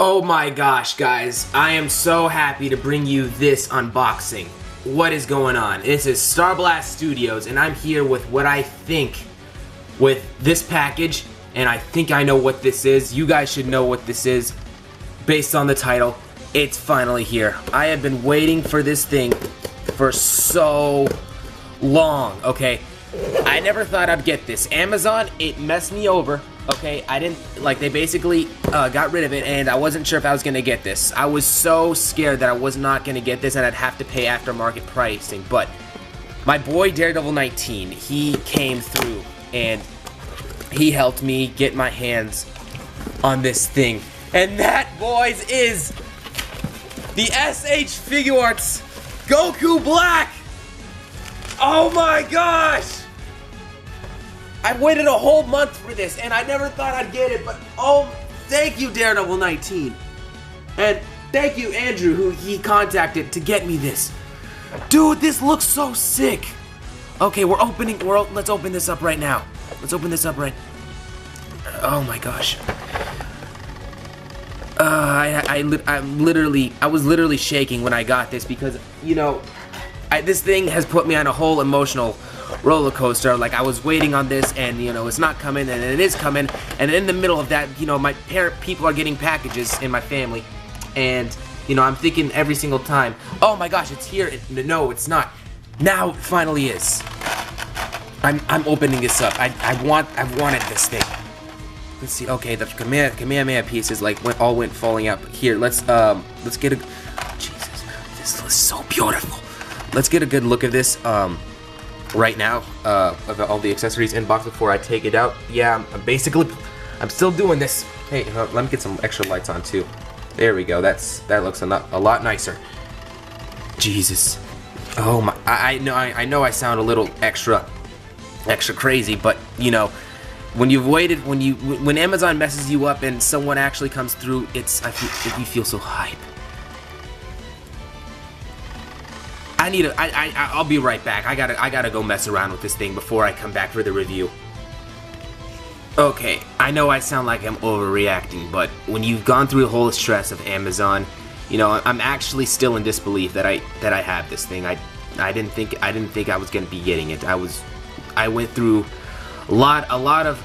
Oh my gosh, guys, I am so happy to bring you this unboxing. What is going on? This is Star Blast Studios, and I'm here with what I think with this package, and I think I know what this is. You guys should know what this is based on the title. It's finally here. I have been waiting for this thing for so long, okay? I never thought I'd get this. Amazon, it messed me over. Okay, I didn't, like, they basically got rid of it, and I wasn't sure if I was going to get this. I was so scared that I was not going to get this, and I'd have to pay aftermarket pricing, but my boy Daredevil 19, he came through, and he helped me get my hands on this thing. And that, boys, is the SH Figuarts Goku Black! Oh my gosh! I've waited a whole month for this, and I never thought I'd get it, but oh, thank you, Daredevil 19. And thank you, Andrew, who he contacted to get me this. Dude, this looks so sick. Okay, let's open this up right now. Let's open this up right. Oh my gosh. I was literally shaking when I got this because, you know, this thing has put me on a whole emotional roller coaster. Like, I was waiting on this, and you know, it's not coming, and it is coming, and in the middle of that, you know, my people are getting packages in my family, and you know, I'm thinking every single time, oh my gosh, it's here. No, it's not. Now it finally is. I'm opening this up. I've wanted this thing. Let's see. Okay, the Kamehameha pieces all went falling out. But here, let's get a. Jesus, this is so beautiful. Let's get a good look at this. Right now, of all the accessories in box before I take it out. Yeah, I'm still doing this. Hey, let me get some extra lights on too. There we go. That looks a lot nicer. Jesus. Oh my! I know I sound a little extra crazy, but you know, when you've waited, when Amazon messes you up and someone actually comes through, you feel so hype. I'll be right back. I gotta go mess around with this thing before I come back for the review. Okay, I know I sound like I'm overreacting, but when you've gone through the whole stress of Amazon, you know, I'm actually still in disbelief that I have this thing. I didn't think I was gonna be getting it. I went through a lot of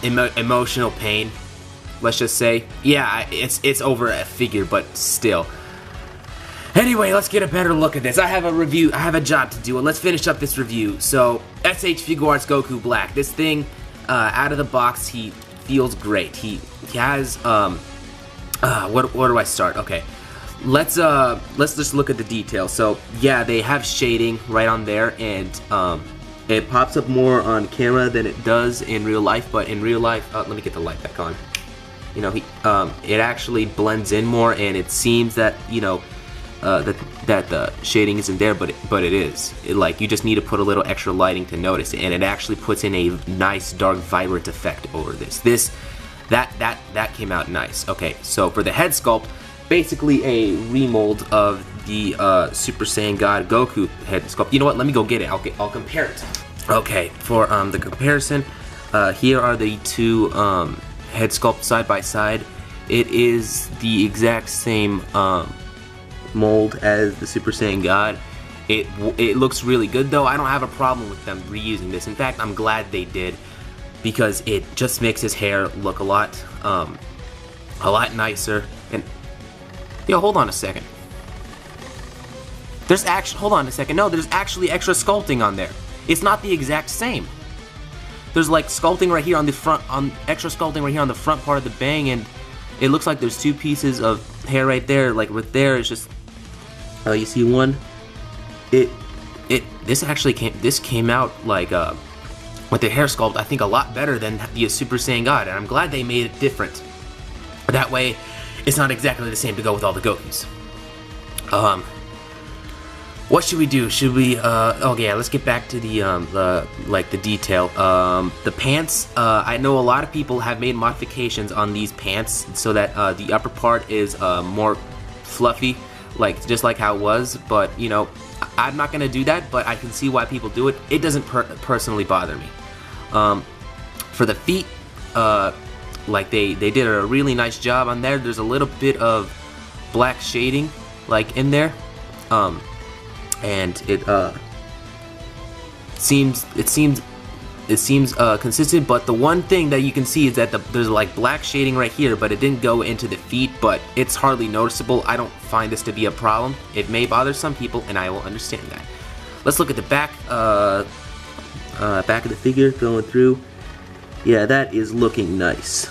emotional pain. Let's just say, yeah, it's over a figure, but still. Anyway, let's get a better look at this. I have a review. I have a job to do, and let's finish up this review. So, SH Figuarts Goku Black. This thing, out of the box, he feels great. He has where do I start? Okay, let's just look at the details. So, yeah, they have shading right on there, and it pops up more on camera than it does in real life. But in real life, let me get the light back on. You know, it actually blends in more, and it seems that, you know, that the shading isn't there, but it is. Like, you just need to put a little extra lighting to notice it, and it actually puts in a nice dark vibrant effect over this. That came out nice. Okay, so for the head sculpt, basically a remold of the Super Saiyan God Goku head sculpt. You know what? Let me go get it. I'll compare it. Okay, for the comparison, here are the two head sculpts side by side. It is the exact same mold as the Super Saiyan God. It looks really good, though. I don't have a problem with them reusing this. In fact, I'm glad they did, because it just makes his hair look a lot nicer. And yo, hold on a second. Hold on a second. No, there's actually extra sculpting on there. It's not the exact same. There's like sculpting right here on the front, extra sculpting right here on the front part of the bang, and it looks like there's two pieces of hair right there. Like right there, it's just. You see one? This came out like with the hair sculpt, I think a lot better than the Super Saiyan God, and I'm glad they made it different. That way, it's not exactly the same to go with all the Gokus. What should we do? Should we? Okay, yeah, let's get back to the detail. The pants. I know a lot of people have made modifications on these pants so that the upper part is more fluffy, like just like how it was. But you know, I'm not gonna do that. But I can see why people do it. It doesn't personally bother me. For the feet, like they did a really nice job on there. There's a little bit of black shading like in there, and it seems consistent. But the one thing that you can see is that there's like black shading right here, but it didn't go into the feet, but it's hardly noticeable. I don't find this to be a problem. It may bother some people, and I will understand that. Let's look at the back of the figure going through. Yeah, that is looking nice.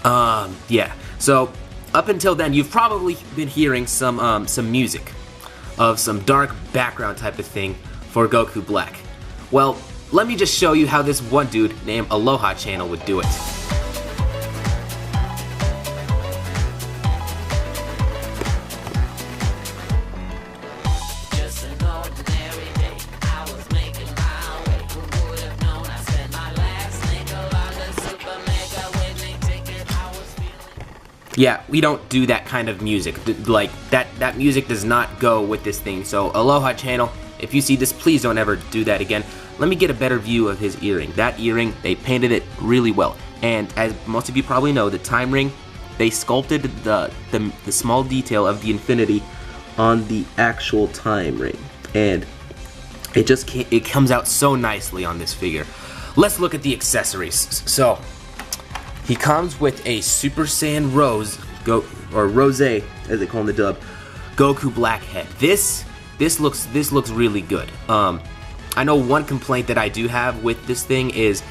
Yeah, so up until then, you've probably been hearing some music of some dark background type of thing for Goku Black. Well, let me just show you how this one dude named Aloha Channel would do it. Yeah, we don't do that kind of music. Like, that music does not go with this thing. So, Aloha Channel, if you see this, please don't ever do that again. Let me get a better view of his earring. That earring, they painted it really well. And as most of you probably know, the time ring, they sculpted the small detail of the infinity on the actual time ring. And it comes out so nicely on this figure. Let's look at the accessories. So, he comes with a Super Saiyan Rose, or Rose, as they call him in the dub, Goku Black head. This looks really good. I know one complaint that I do have with this thing is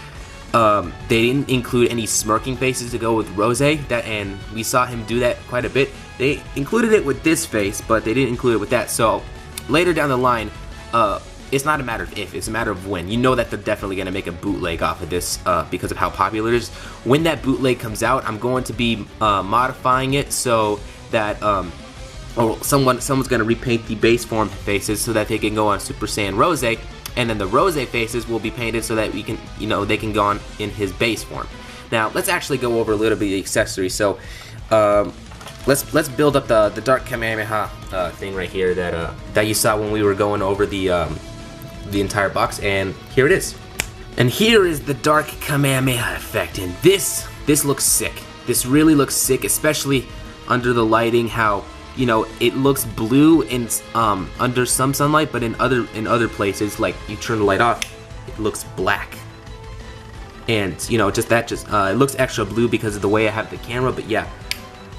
they didn't include any smirking faces to go with Rose, and we saw him do that quite a bit. They included it with this face, but they didn't include it with that. So later down the line, it's not a matter of if, it's a matter of when. You know that they're definitely going to make a bootleg off of this because of how popular it is. When that bootleg comes out, I'm going to be modifying it so that someone's going to repaint the base form faces so that they can go on Super Saiyan Rose, and then the Rose faces will be painted so that we can, they can go on in his base form. Now, let's actually go over a little bit of the accessories. So, let's build up the Dark Kamehameha thing right here that you saw when we were going over the entire box, and here it is. And here is the Dark Kamehameha effect, and this looks sick. This really looks sick, especially under the lighting. How it looks blue in under some sunlight, but in other places, like you turn the light off, it looks black. And it looks extra blue because of the way I have the camera. But yeah,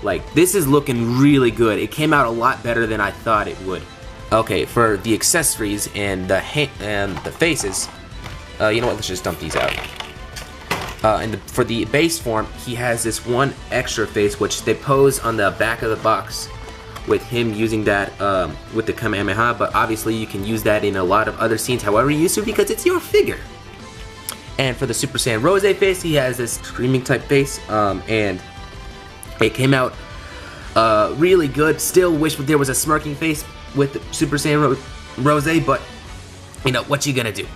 like this is looking really good. It came out a lot better than I thought it would. Okay, for the accessories and the faces, you know what? Let's just dump these out. For the base form, he has this one extra face which they pose on the back of the box with him using that with the Kamehameha. But obviously, you can use that in a lot of other scenes, however you used to, because it's your figure. And for the Super Saiyan Rose face, he has this screaming type face, and it came out really good. Still wish there was a smirking face with the Super Saiyan Rose, but what you gonna do?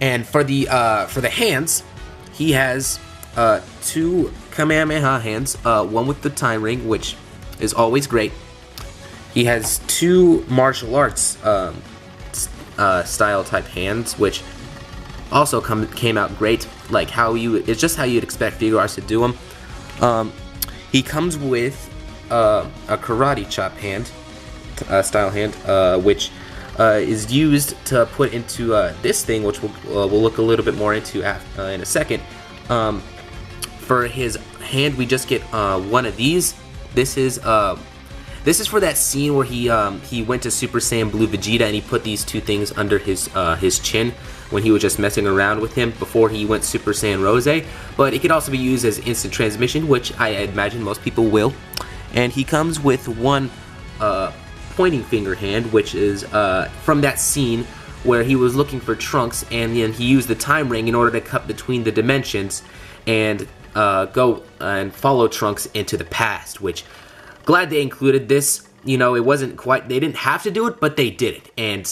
And for the hands, he has two Kamehameha hands, one with the time ring, which is always great. He has two martial arts style type hands, which also came out great. Like it's just how you'd expect Figuarts to do them. He comes with a karate chop hand. Style hand, which is used to put into this thing, which we'll look a little bit more into in a second. For his hand, we just get one of these. This is for that scene where he went to Super Saiyan Blue Vegeta and he put these two things under his chin when he was just messing around with him before he went Super Saiyan Rose. But it could also be used as instant transmission, which I imagine most people will. And he comes with one pointing finger hand, which is from that scene where he was looking for Trunks, and then he used the time ring in order to cut between the dimensions and go and follow Trunks into the past. Which, glad they included this. It wasn't quite, they didn't have to do it, but they did it, and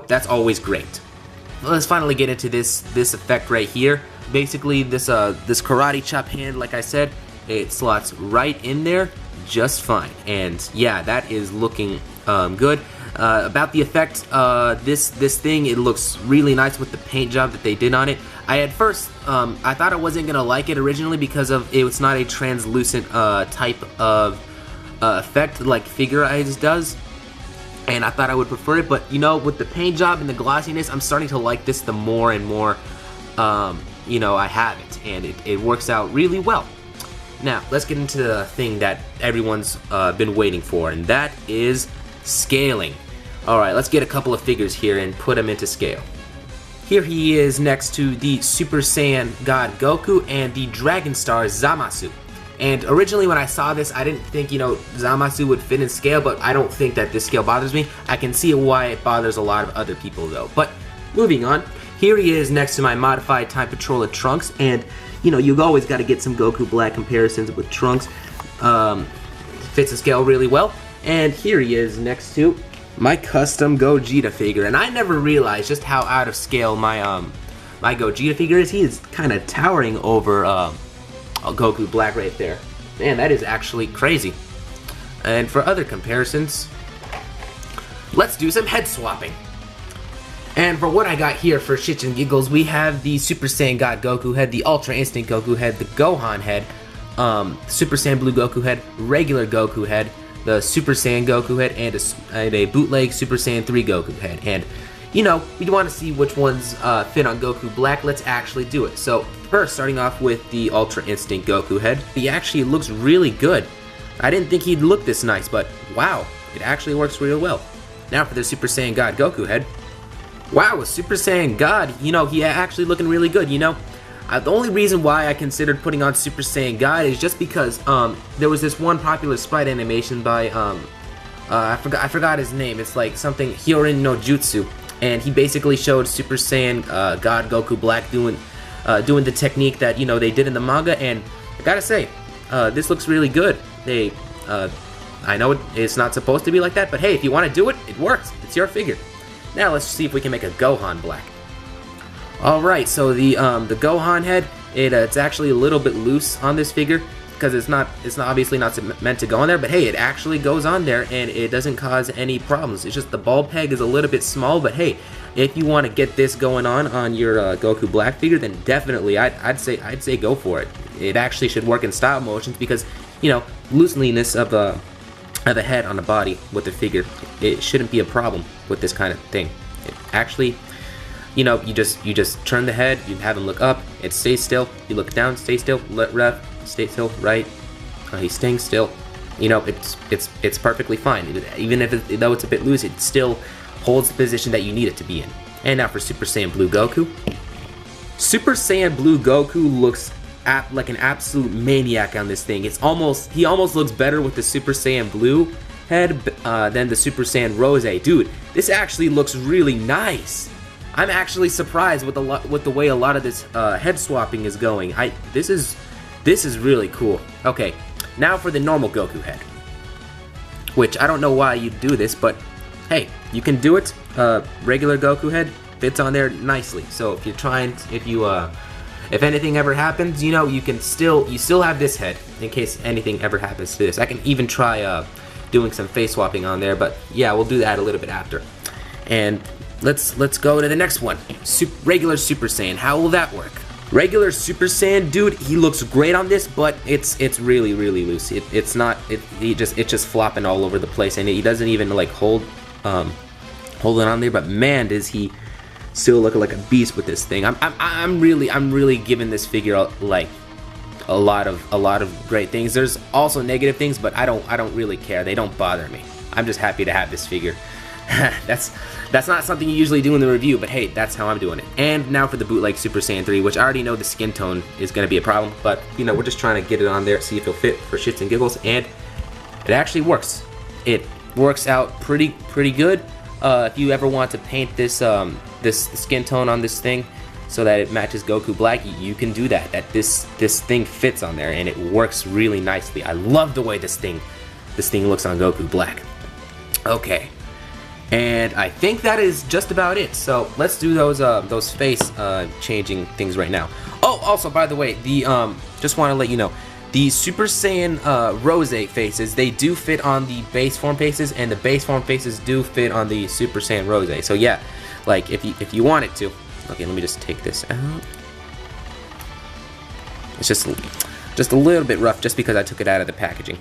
that's always great. Let's finally get into this effect right here. Basically, this karate chop hand, like I said, it slots right in there just fine. And yeah, that is looking good. About the effect, this thing, it looks really nice with the paint job that they did on it. At first, I thought I wasn't gonna like it originally because of it's not a translucent type of effect like Figuarts does, and I thought I would prefer it. But you know, with the paint job and the glossiness, I'm starting to like this the more and more. You know, I have it, and it works out really well. Now, let's get into the thing that everyone's been waiting for, and that is scaling. Alright, let's get a couple of figures here and put them into scale. Here he is next to the Super Saiyan God Goku and the Dragon Star Zamasu. And originally when I saw this, I didn't think, you know, Zamasu would fit in scale, but I don't think that this scale bothers me. I can see why it bothers a lot of other people though. But moving on, here he is next to my modified Time Patroller Trunks, and you know, you've always got to get some Goku Black comparisons with Trunks. Fits the scale really well. And here he is next to my custom Gogeta figure, and I never realized just how out of scale my my Gogeta figure is. He is kind of towering over Goku Black right there. Man, that is actually crazy. And for other comparisons, let's do some head swapping. And for what I got here for shits and giggles, we have the Super Saiyan God Goku head, the Ultra Instinct Goku head, the Gohan head, Super Saiyan Blue Goku head, regular Goku head, the Super Saiyan Goku head, and a bootleg Super Saiyan 3 Goku head. And, you know, we want to see which ones fit on Goku Black. Let's actually do it. So, first, starting off with the Ultra Instinct Goku head. He actually looks really good. I didn't think he'd look this nice, but wow, it actually works real well. Now for the Super Saiyan God Goku head. Wow, with Super Saiyan God, you know, he actually looking really good, you know. The only reason why I considered putting on Super Saiyan God is just because there was this one popular sprite animation by I forgot his name. It's like something Hyorin no Jutsu, and he basically showed Super Saiyan God Goku Black doing the technique that, you know, they did in the manga, and I gotta say, this looks really good. I know it's not supposed to be like that, but hey, if you want to do it, it works. It's your figure. Now let's see if we can make a Gohan Black. Alright, so the Gohan head, it's actually a little bit loose on this figure because it's not obviously not meant to go on there, but hey, it actually goes on there and it doesn't cause any problems. It's just the ball peg is a little bit small, but hey, if you want to get this going on your Goku Black figure, then definitely I'd say go for it. It actually should work in stop motions because, you know, looseliness of the head on the body with the figure, it shouldn't be a problem with this kind of thing. It actually, you know, you just turn the head, you have him look up, it stays still, you look down, stay still, left, stay still, right, he's staying still. You know, it's perfectly fine. Even though it's a bit loose, it still holds the position that you need it to be in. And now for Super Saiyan Blue Goku. Super Saiyan Blue Goku looks like an absolute maniac on this thing. He almost looks better with the Super Saiyan Blue head than the Super Saiyan Rose. Dude, this actually looks really nice. I'm actually surprised with the way a lot of this head swapping is going. This is really cool. Okay, now for the normal Goku head, which I don't know why you do this, but hey, you can do it. Regular Goku head fits on there nicely. So if anything ever happens, you know, you still have this head in case anything ever happens to this. I can even try doing some face swapping on there, but yeah, we'll do that a little bit after. And let's go to the next one. Regular Super Saiyan. How will that work? Regular Super Saiyan, dude, he looks great on this, but it's really loose. It's just flopping all over the place, and he doesn't even like hold it on there. But man, does he still look like a beast with this thing. I'm really giving this figure like a lot of great things. There's also negative things, but I don't really care. They don't bother me. I'm just happy to have this figure. That's not something you usually do in the review, but hey, that's how I'm doing it. And now for the bootleg Super Saiyan 3, which I already know the skin tone is going to be a problem, but you know, we're just trying to get it on there, see if it'll fit for shits and giggles, and it actually works. It works out pretty good. If you ever want to paint this this skin tone on this thing so that it matches Goku Black, you can do that. This thing fits on there and it works really nicely. I love the way this thing looks on Goku Black. Okay, and I think that is just about it. So let's do those face changing things right now. Oh, also by the way, the just want to let you know, the Super Saiyan Rose faces, they do fit on the base form faces, and the base form faces do fit on the Super Saiyan Rose. So yeah, like if you want it to. Okay, let me just take this out. It's just a little bit rough just because I took it out of the packaging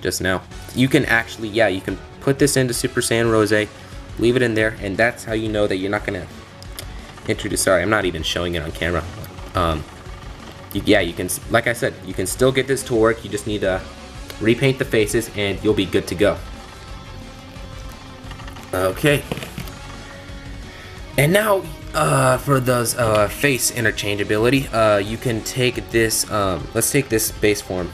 just now. You can actually, yeah, you can put this into Super Saiyan Rose, leave it in there, and that's how you know that you're not gonna introduce. Sorry, I'm not even showing it on camera. Yeah, you can, like I said, you can still get this to work. You just need to repaint the faces, and you'll be good to go. Okay. And now, for those face interchangeability, you can take this. Let's take this base form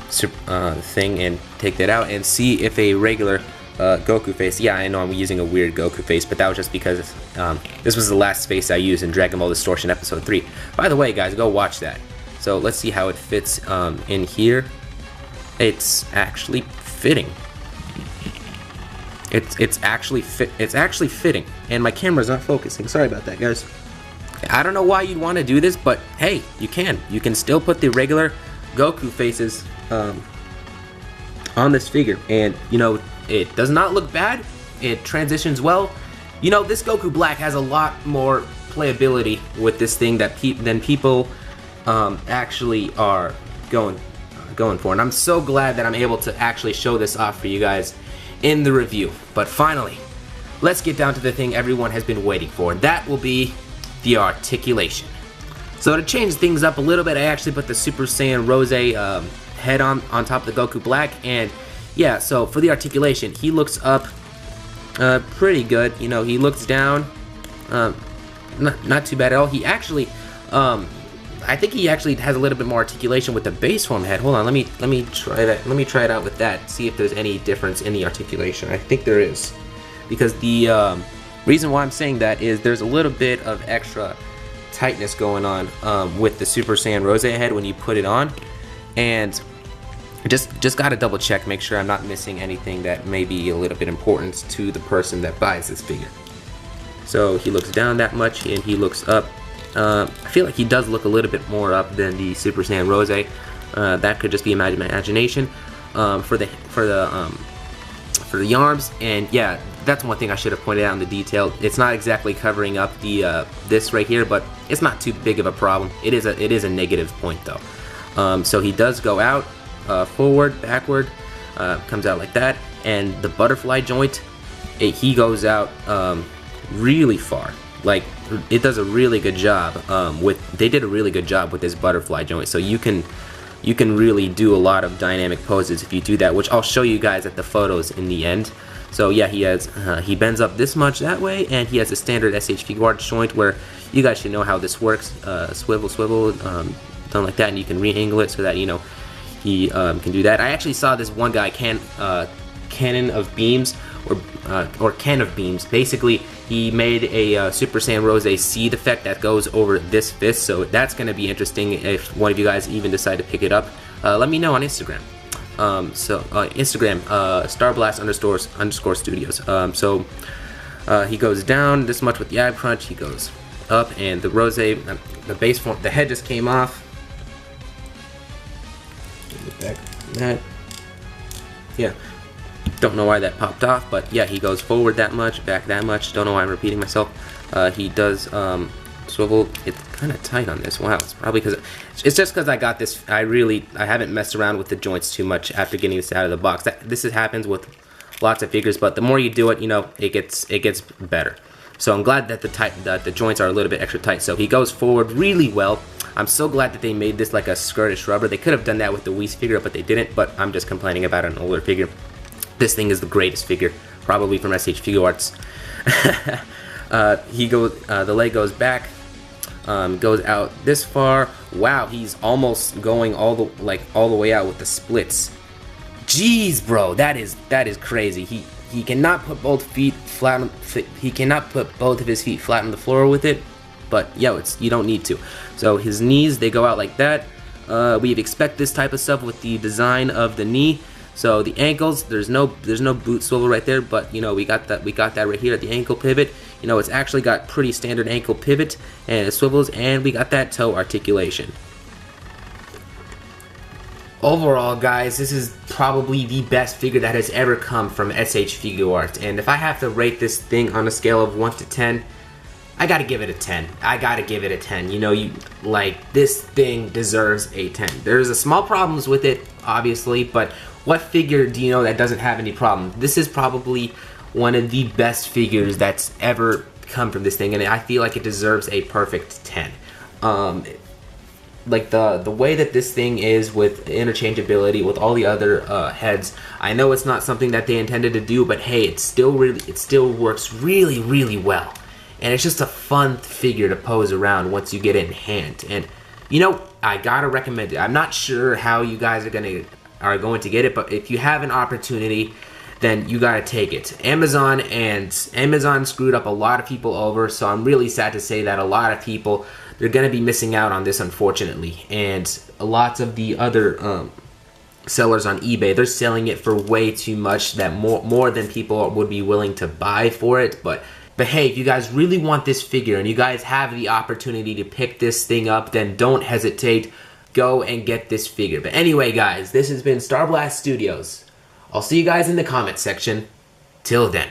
thing and take that out and see if a regular Goku face. Yeah, I know I'm using a weird Goku face, but that was just because this was the last face I used in Dragon Ball Distortion Episode 3. By the way, guys, go watch that. So let's see how it fits in here. It's actually fitting. It's actually fitting, and my camera's not focusing. Sorry about that, guys. I don't know why you'd want to do this, but hey, you can still put the regular Goku faces on this figure, and you know, it does not look bad. It transitions well. You know, this Goku Black has a lot more playability with this thing than people actually are going for, and I'm so glad that I'm able to actually show this off for you guys in the review. But finally, let's get down to the thing everyone has been waiting for, and that will be the articulation. So to change things up a little bit, I actually put the Super Saiyan Rose head on top of the Goku Black, and yeah, so for the articulation, he looks up pretty good. You know, he looks down, not too bad at all. He actually, I think he actually has a little bit more articulation with the base form head. Hold on, let me try that. Let me try it out with that. See if there's any difference in the articulation. I think there is, because the reason why I'm saying that is there's a little bit of extra tightness going on with the Super Saiyan Rose head when you put it on, and just gotta double check, make sure I'm not missing anything that may be a little bit important to the person that buys this figure. So he looks down that much, and he looks up. I feel like he does look a little bit more up than the Super Saiyan Rose. That could just be my imagination. For the arms, and yeah, that's one thing I should have pointed out in the detail. It's not exactly covering up the this right here, but it's not too big of a problem. It is a negative point though. So he does go out, forward, backward, comes out like that, and the butterfly joint, he goes out really far. Like, it does a really good job they did a really good job with this butterfly joint. So you can really do a lot of dynamic poses if you do that, which I'll show you guys at the photos in the end. So yeah, he bends up this much that way, and he has a standard SH Figuarts joint where you guys should know how this works. Swivel, done like that, and you can re-angle it so that, you know, he can do that. I actually saw this one guy cannon of beams, or can of beams. Basically, he made a Super Saiyan Rose seed effect that goes over this fist, so that's going to be interesting if one of you guys even decide to pick it up. Let me know on Instagram. Instagram, starblast_studios. He goes down this much with the ab crunch, he goes up, and the Rose, the base form, the head just came off. Back that. Yeah. Don't know why that popped off, but yeah, he goes forward that much, back that much. Don't know why I'm repeating myself. He does swivel. It's kind of tight on this. Wow, it's probably because it's just because I got this. I haven't messed around with the joints too much after getting this out of the box. This happens with lots of figures, but the more you do it, you know, it gets better. So I'm glad that the joints are a little bit extra tight. So he goes forward really well. I'm so glad that they made this like a skirtish rubber. They could have done that with the Whis figure, but they didn't. But I'm just complaining about an older figure. This thing is the greatest figure, probably from SH Figuarts. The leg goes back, goes out this far. Wow, he's almost going all the way out with the splits. Jeez, bro, that is crazy. He cannot put both feet flat. He cannot put both of his feet flat on the floor with it. But yo, you don't need to. So his knees, they go out like that. We expect this type of stuff with the design of the knee. So the ankles, there's no boot swivel right there, but you know, we got that right here at the ankle pivot. You know, it's actually got pretty standard ankle pivot, and it swivels, and we got that toe articulation. Overall, guys, this is probably the best figure that has ever come from SH Figuarts, and if I have to rate this thing on a scale of 1 to 10, I gotta give it a 10. I gotta give it a 10. You know, this thing deserves a 10. There's a small problems with it, obviously, but what figure do you know that doesn't have any problems? This is probably one of the best figures that's ever come from this thing, and I feel like it deserves a perfect 10. Like the way that this thing is with interchangeability with all the other heads, I know it's not something that they intended to do, but hey, it still works really well, and it's just a fun figure to pose around once you get it in hand. And you know, I gotta recommend it. I'm not sure how you guys are going to get it, but if you have an opportunity, then you gotta take it. Amazon screwed up a lot of people over, so I'm really sad to say that a lot of people, they're gonna be missing out on this, unfortunately. And lots of the other sellers on eBay, they're selling it for way too much, that more than people would be willing to buy for it. But hey, if you guys really want this figure and you guys have the opportunity to pick this thing up, then don't hesitate. Go and get this figure. But anyway, guys, this has been Star Blast Studios. I'll see you guys in the comment section. Till then.